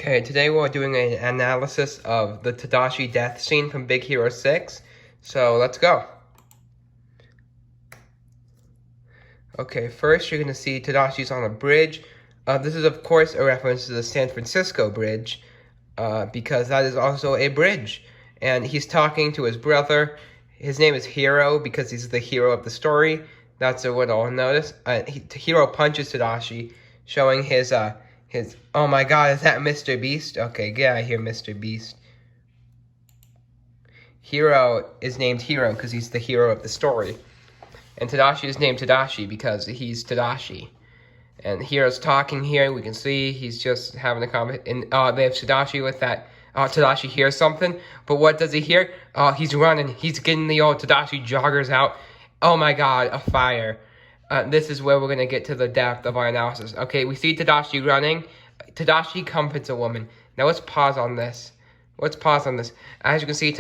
Okay, today we're doing an analysis of the Tadashi death scene from Big Hero 6. So let's go. Okay, first you're going to see Tadashi's on a bridge. This is of course a reference to the San Francisco Bridge, because that is also a bridge. And he's talking to his brother. His name is Hiro because he's the hero of the story. That's what I'll notice. Hiro punches Tadashi, showing his oh my god, is that Mr. Beast? Okay, get out of here, Mr. Beast. Hiro is named Hiro because he's the hero of the story. And Tadashi is named Tadashi because he's Tadashi. And Hiro's talking here, we can see he's just having a comment. And they have Tadashi with that. Tadashi hears something, but what does he hear? He's running, he's getting the old Tadashi joggers out. Oh my god, a fire. This is where we're going to get to the depth of our analysis. Okay, we see Tadashi running. Tadashi comforts a woman. Now let's pause on this. As you can see, on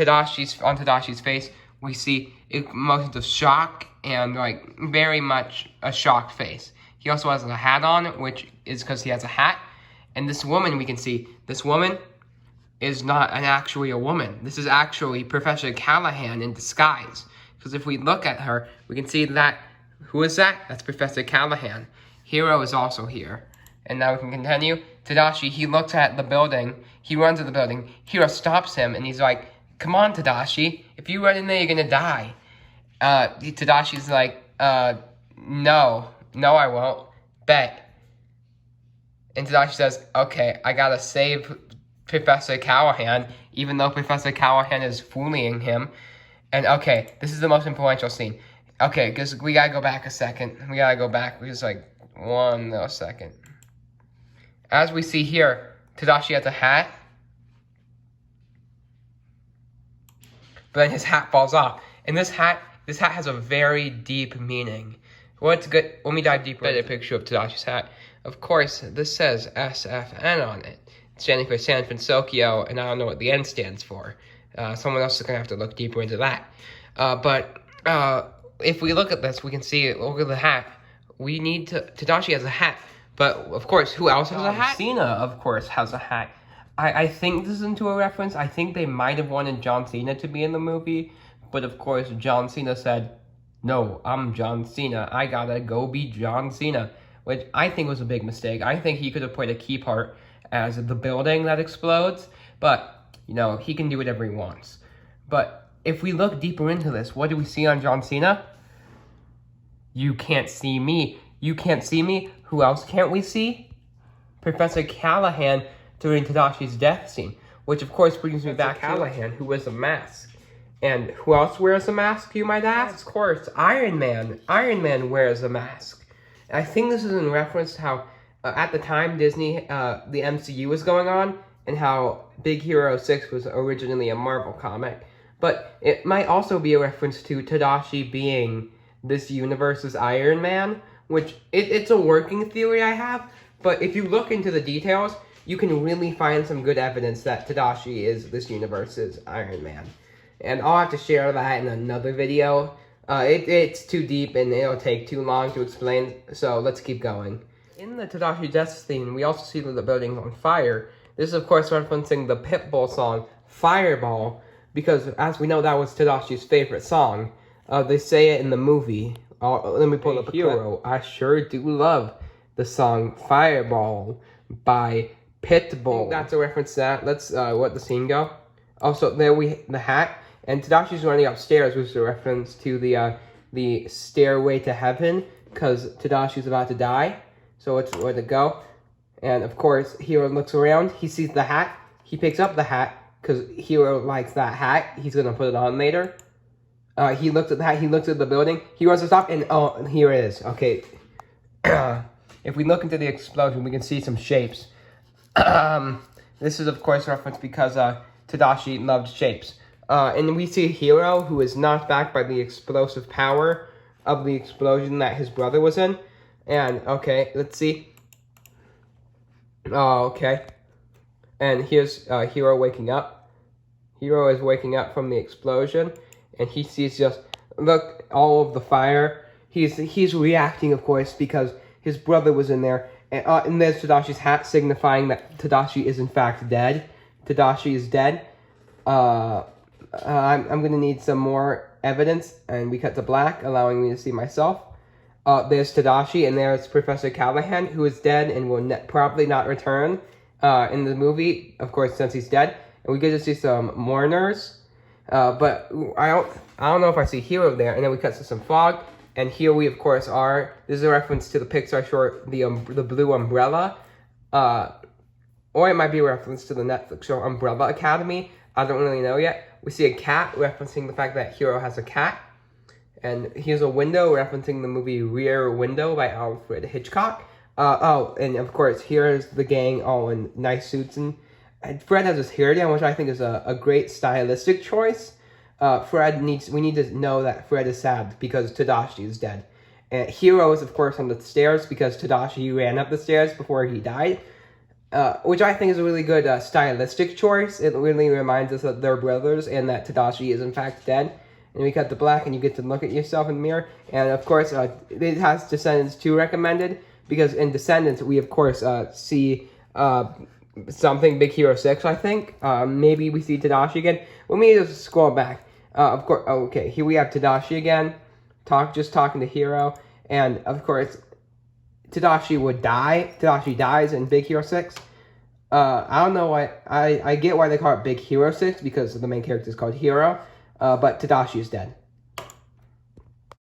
Tadashi's face, we see emotions of shock and very much a shocked face. He also has a hat on, which is because he has a hat. And this woman, we can see, this woman is not actually a woman. This is actually Professor Callahan in disguise. Because if we look at her, we can see that. Who is that? That's Professor Callahan. Hiro is also here. And now we can continue. Tadashi, he looks at the building. He runs to the building. Hiro stops him, and he's like, come on, Tadashi. If you run in there, you're going to die. Tadashi's like, no, I won't. Bet. And Tadashi says, okay, I got to save Professor Callahan, even though Professor Callahan is fooling him. And okay, this is the most influential scene. Okay, because we gotta go back a second. We just one little second. As we see here, Tadashi has a hat. But then his hat falls off. And this hat has a very deep meaning. What's good? Let me dive deeper into a picture of Tadashi's hat. Of course, this says SFN on it. It's standing for San Francisco, and I don't know what the N stands for. Someone else is gonna have to look deeper into that. If we look at this, we can see, look at the hat. Tadashi has a hat. But, of course, who else has a hat? Cena, of course, has a hat. I think this is into a reference. I think they might have wanted John Cena to be in the movie. But, of course, John Cena said, no, I'm John Cena. I gotta go be John Cena. Which I think was a big mistake. I think he could have played a key part as the building that explodes. But, he can do whatever he wants. But if we look deeper into this, what do we see on John Cena? You can't see me. You can't see me. Who else can't we see? Professor Callahan during Tadashi's death scene. Which, of course, brings me back to Callahan, who wears a mask. And who else wears a mask, you might ask? Of course, Iron Man. Iron Man wears a mask. I think this is in reference to how, at the time, Disney, the MCU was going on, and how Big Hero 6 was originally a Marvel comic. But it might also be a reference to Tadashi being this universe's Iron Man, which it's a working theory I have, but if you look into the details, you can really find some good evidence that Tadashi is this universe's Iron Man. And I'll have to share that in another video. It's too deep and it'll take too long to explain, so let's keep going. In the Tadashi death scene, we also see that the building's on fire. This is, of course, referencing the Pitbull song, Fireball, because, as we know, that was Tadashi's favorite song. They say it in the movie. Let me pull up a clip. I sure do love the song Fireball by Pitbull. That's a reference to that. Let's let the scene go. Also, there the hat. And Tadashi's running upstairs, which is a reference to the stairway to heaven, because Tadashi's about to die. So let's let it go. And, of course, Hiro looks around. He sees the hat. He picks up the hat, because Hiro likes that hat. He's going to put it on later. He looked at that. He looked at the building. He runs to stop, and oh, here it is. Okay. If we look into the explosion, we can see some shapes. This is, of course, a reference because Tadashi loved shapes. And we see Hiro, who is knocked back by the explosive power of the explosion that his brother was in. And, okay, let's see. Oh, okay. And here's Hiro waking up. Hiro is waking up from the explosion. And he sees look, all of the fire. He's reacting, of course, because his brother was in there. And there's Tadashi's hat, signifying that Tadashi is in fact dead. Tadashi is dead. I'm going to need some more evidence, and we cut to black, allowing me to see myself. There's Tadashi, and there's Professor Callahan, who is dead and will probably not return in the movie, of course, since he's dead. And we get to see some mourners, but I don't know if I see Hero there. And then we cut to some fog, and here we, of course, are. This is a reference to the Pixar short, the Blue Umbrella, or it might be a reference to the Netflix show Umbrella Academy. I don't really know yet. We see a cat, referencing the fact that Hero has a cat. And here's a window, referencing the movie Rear Window by Alfred Hitchcock. And of course, here's the gang all in nice suits. And Fred has his hair down, which I think is a great stylistic choice. We need to know that Fred is sad because Tadashi is dead. And Hero is, of course, on the stairs because Tadashi ran up the stairs before he died. Which I think is a really good stylistic choice. It really reminds us that they're brothers and that Tadashi is, in fact, dead. And we cut to black, and you get to look at yourself in the mirror. And, of course, it has Descendants 2 recommended, because in Descendants, we, of course, see something Big Hero 6, I think. Maybe we see Tadashi again. Let me just scroll back. Of course, okay, here we have Tadashi again, just talking to Hero. And, of course, Tadashi would die. Tadashi dies in Big Hero 6. I don't know why. I get why they call it Big Hero 6, because the main character is called Hero. But Tadashi is dead.